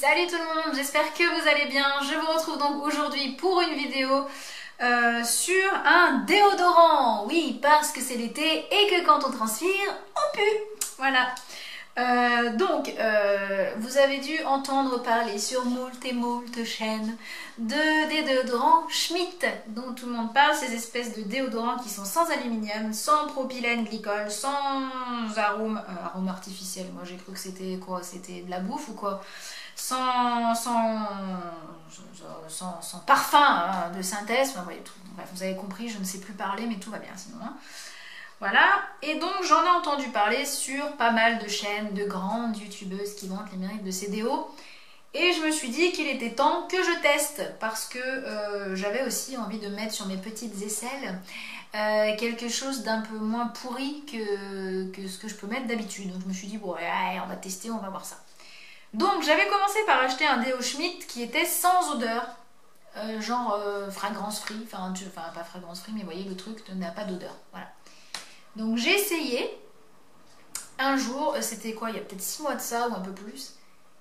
Salut tout le monde, j'espère que vous allez bien. Je vous retrouve donc aujourd'hui pour une vidéo sur un déodorant. Oui, parce que c'est l'été et que quand on transpire, on pue. Voilà. Vous avez dû entendre parler sur moult et moult chaînes des déodorants Schmitt dont tout le monde parle, ces espèces de déodorants qui sont sans aluminium, sans propylène glycol, sans arôme artificiel. Moi j'ai cru que c'était quoi? C'était de la bouffe ou quoi? Sans parfum de synthèse. Enfin, ouais, bref, vous avez compris, je ne sais plus parler, mais tout va bien sinon. Hein. Voilà, et donc j'en ai entendu parler sur pas mal de chaînes, de grandes youtubeuses qui vantent les mérites de ces déos. Et je me suis dit qu'il était temps que je teste, parce que j'avais aussi envie de mettre sur mes petites aisselles quelque chose d'un peu moins pourri que ce que je peux mettre d'habitude. Donc je me suis dit, bon, ouais, on va tester, on va voir ça. Donc j'avais commencé par acheter un déo Schmitt qui était sans odeur, genre fragrance free, enfin pas fragrance free, mais vous voyez le truc n'a pas d'odeur, voilà. Donc j'ai essayé un jour, c'était quoi, il y a peut-être 6 mois de ça ou un peu plus,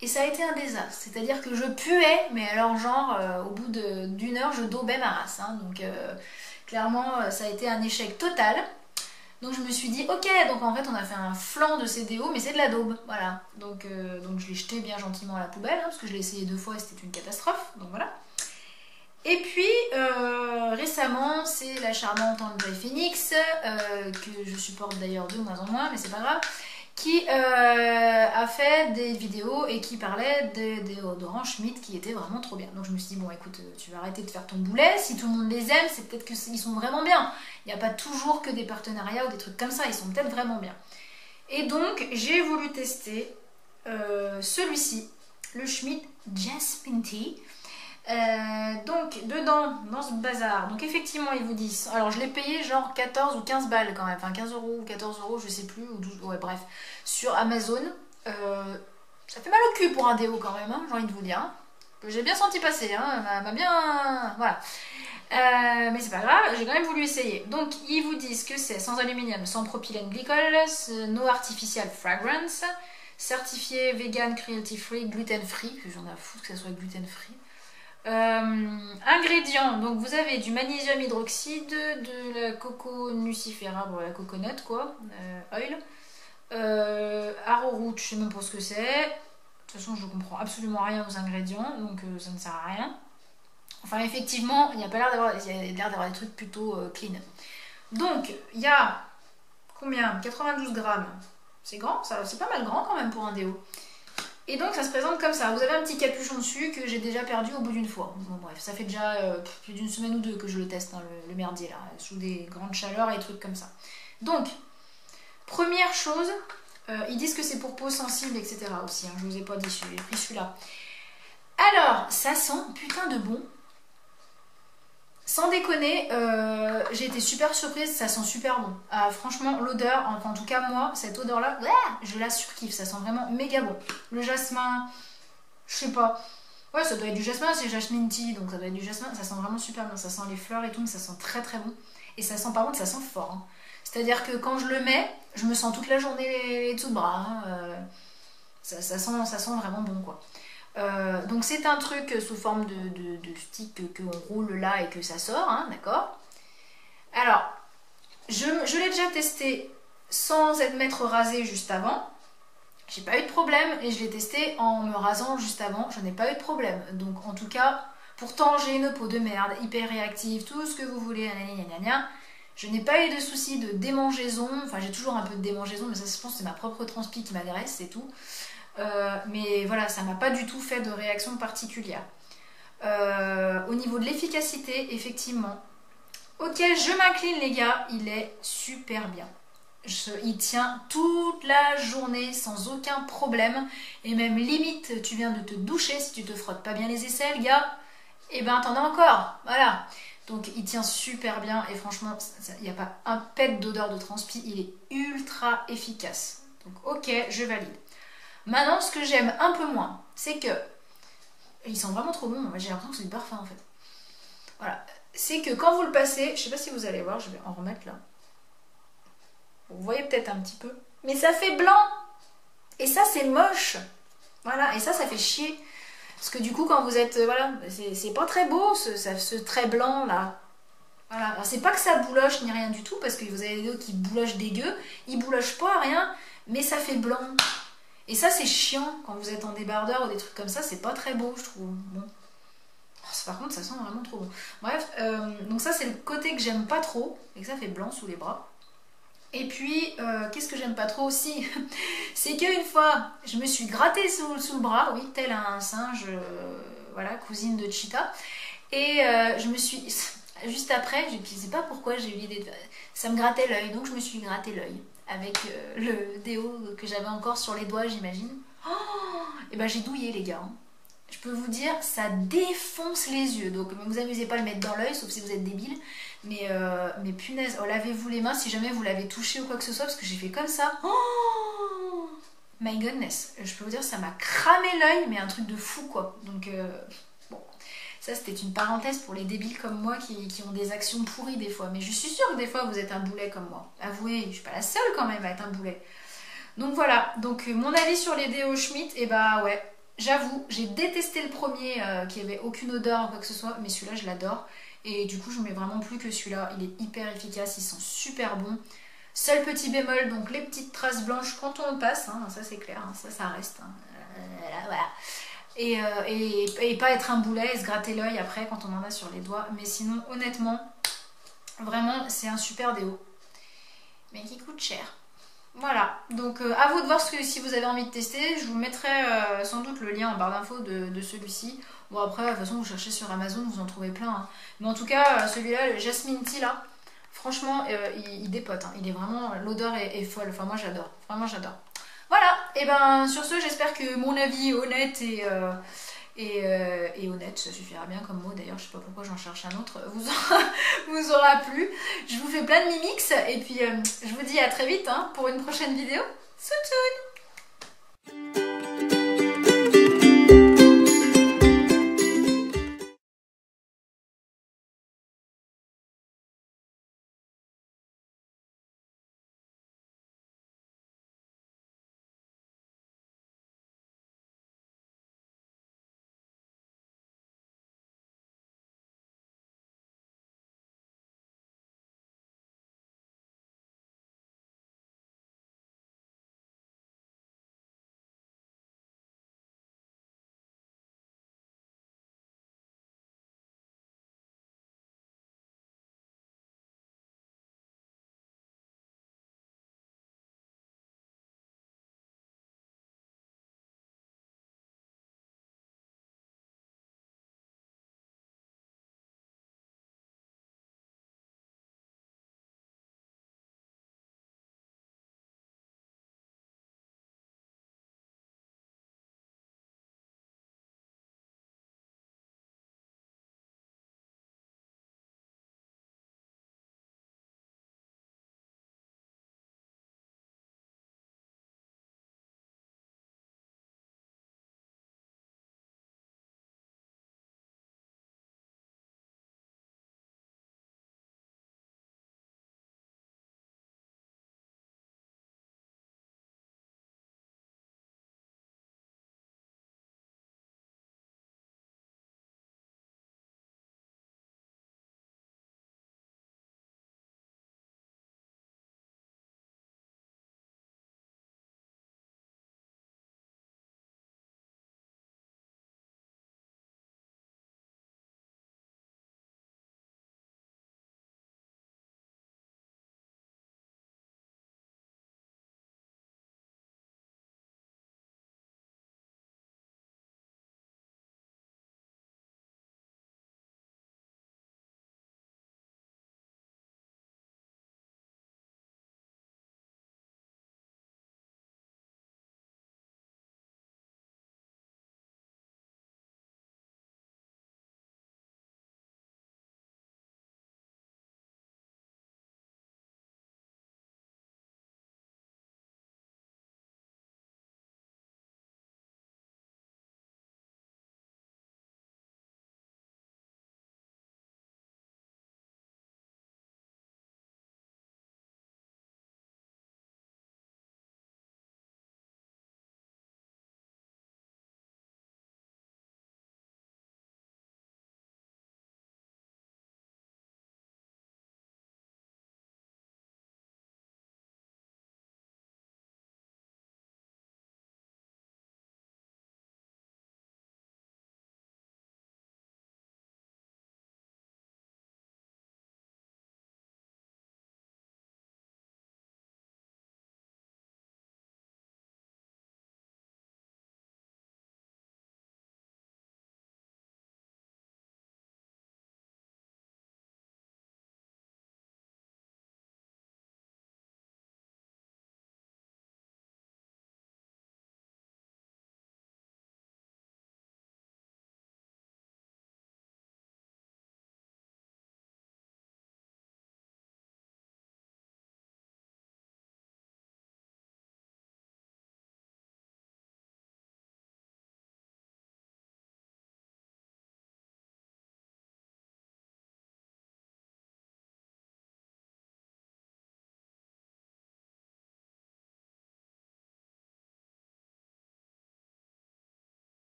et ça a été un désastre. C'est-à-dire que je puais, mais alors genre au bout d'une heure je daubais ma race. Hein, donc clairement ça a été un échec total. Donc je me suis dit ok, donc en fait on a fait un flan de ces déos, mais c'est de la daube, voilà. Donc je l'ai jeté bien gentiment à la poubelle, hein, parce que je l'ai essayé 2 fois et c'était une catastrophe, donc voilà. Et puis récemment, c'est la charmante Enjoy Phoenix, que je supporte d'ailleurs de moins en moins, mais c'est pas grave, qui a fait des vidéos et qui parlait des déodorants Schmitt qui étaient vraiment trop bien. Donc je me suis dit, bon écoute, tu vas arrêter de faire ton boulet, si tout le monde les aime, c'est peut-être qu'ils sont vraiment bien. Il n'y a pas toujours que des partenariats ou des trucs comme ça, ils sont peut-être vraiment bien. Et donc j'ai voulu tester celui-ci, le Schmitt Jasmine Tea. Donc dedans, dans ce bazar, donc effectivement ils vous disent, alors je l'ai payé genre 14 ou 15 balles quand même, enfin 15 euros ou 14 euros, je sais plus, ou 12, ouais bref, sur Amazon. Ça fait mal au cul pour un déo quand même, hein, j'ai envie de vous dire. Hein. J'ai bien senti passer, hein, m'a bien... Voilà. Mais c'est pas grave, j'ai quand même voulu essayer. Donc ils vous disent que c'est sans aluminium, sans propylène glycol, no artificial fragrance, certifié vegan, cruelty free, gluten free, j'en ai à foutre que ça soit gluten free. Ingrédients, donc vous avez du magnésium hydroxyde, de la coco nucifera, bon la coconut quoi, oil, arrowroot, je sais même pas ce que c'est, de toute façon je comprends absolument rien aux ingrédients, donc ça ne sert à rien. Enfin effectivement, il y a pas l'air d'avoir des trucs plutôt clean. Donc il y a combien, 92 grammes, c'est grand, c'est pas mal grand quand même pour un déo. Et donc ça se présente comme ça, vous avez un petit capuchon dessus que j'ai déjà perdu au bout d'une fois. Bon bref, ça fait déjà plus d'une semaine ou 2 que je le teste, hein, le merdier là, sous des grandes chaleurs et trucs comme ça. Donc, première chose, ils disent que c'est pour peau sensible, etc. aussi, hein, je vous ai pas dit, j'ai pris celui-là. Alors, ça sent putain de bon. Sans déconner, j'ai été super surprise, ça sent super bon. Franchement, l'odeur, enfin en tout cas moi, cette odeur-là, je la surkiffe, ça sent vraiment méga bon. Le jasmin, je sais pas. Ouais, ça doit être du jasmin, c'est jasmine tea, donc ça doit être du jasmin, ça sent vraiment super bien. Ça sent les fleurs et tout, mais ça sent très très bon. Et ça sent, par contre, ça sent fort. Hein. C'est-à-dire que quand je le mets, je me sens toute la journée les dessous de bras. Hein. Ça sent vraiment bon, quoi. Donc c'est un truc sous forme de stick qu'on roule là et que ça sort, hein, d'accord. Alors, je l'ai déjà testé sans m'être rasé juste avant. J'ai pas eu de problème et je l'ai testé en me rasant juste avant. Je n'ai pas eu de problème. Donc en tout cas, pourtant j'ai une peau de merde, hyper réactive, tout ce que vous voulez, je n'ai pas eu de soucis de démangeaison. Enfin j'ai toujours un peu de démangeaison, mais ça je pense que c'est ma propre transpi qui m'agresse, c'est tout. Mais voilà, ça m'a pas du tout fait de réaction particulière. Au niveau de l'efficacité, effectivement, ok, je m'incline les gars, il est super bien. Il tient toute la journée sans aucun problème. Et même limite, tu viens de te doucher, si tu te frottes pas bien les aisselles, gars, et ben t'en as encore, voilà. Donc il tient super bien et franchement, il n'y a pas un pet d'odeur de transpi, il est ultra efficace. Donc ok, je valide. Maintenant, ce que j'aime un peu moins, c'est que... Il sent vraiment trop bon, j'ai l'impression que c'est du parfum en fait. Voilà. C'est que quand vous le passez, je sais pas si vous allez voir, je vais en remettre là. Vous voyez peut-être un petit peu. Mais ça fait blanc. Et ça, c'est moche. Voilà, et ça fait chier. Parce que du coup, quand vous êtes... voilà, c'est pas très beau, ce trait blanc, là. Voilà, alors c'est pas que ça bouloche ni rien du tout, parce que vous avez des déos qui boulochent dégueu. Ils boulochent pas, rien, mais ça fait blanc. Et ça, c'est chiant, quand vous êtes en débardeur ou des trucs comme ça, c'est pas très beau, je trouve. Bon. Par contre, ça sent vraiment trop bon. Bref, donc ça, c'est le côté que j'aime pas trop, et que ça fait blanc sous les bras. Et puis, qu'est-ce que j'aime pas trop aussi? C'est qu'une fois, je me suis grattée sous le bras, oui, tel un singe, voilà, cousine de Cheetah. Et je me suis, juste après, je ne sais pas pourquoi j'ai eu l'idée de... Ça me grattait l'œil, donc je me suis gratté l'œil. Avec le déo que j'avais encore sur les doigts, j'imagine. Oh, et ben j'ai douillé, les gars. Je peux vous dire, ça défonce les yeux. Donc ne vous amusez pas à le mettre dans l'œil, sauf si vous êtes débile. Mais punaise, oh, lavez-vous les mains si jamais vous l'avez touché ou quoi que ce soit, parce que j'ai fait comme ça. Oh, my goodness. Je peux vous dire, ça m'a cramé l'œil, mais un truc de fou, quoi. Donc, bon. Ça, c'était une parenthèse pour les débiles comme moi qui ont des actions pourries des fois. Mais je suis sûre que des fois, vous êtes un boulet comme moi. Avouez, je suis pas la seule quand même à être un boulet. Donc voilà. Donc, mon avis sur les déos Schmitt, et bah ouais. J'avoue, j'ai détesté le premier qui avait aucune odeur ou quoi que ce soit, mais celui-là je l'adore. Et du coup je ne mets vraiment plus que celui-là, il est hyper efficace, il sent super bon. Seul petit bémol, donc les petites traces blanches quand on le passe, hein, ça c'est clair, hein, ça reste. Hein, voilà. Et pas être un boulet et se gratter l'œil après quand on en a sur les doigts. Mais sinon honnêtement, vraiment c'est un super déo. Mais qui coûte cher. Voilà, donc à vous de voir si vous avez envie de tester. Je vous mettrai sans doute le lien en barre d'infos de celui-ci. Bon après, de toute façon, vous cherchez sur Amazon, vous en trouvez plein. Hein. Mais en tout cas, celui-là, le Jasmine Tea, là, franchement, il dépote. Hein. Il est vraiment, l'odeur est folle. Enfin, moi, j'adore. Vraiment, j'adore. Voilà, et ben sur ce, j'espère que mon avis honnête et honnête, ça suffira bien comme mot. D'ailleurs, je sais pas pourquoi j'en cherche un autre. Vous aura plu. Je vous fais plein de mimix. Et puis, je vous dis à très vite hein, pour une prochaine vidéo. Soun soun.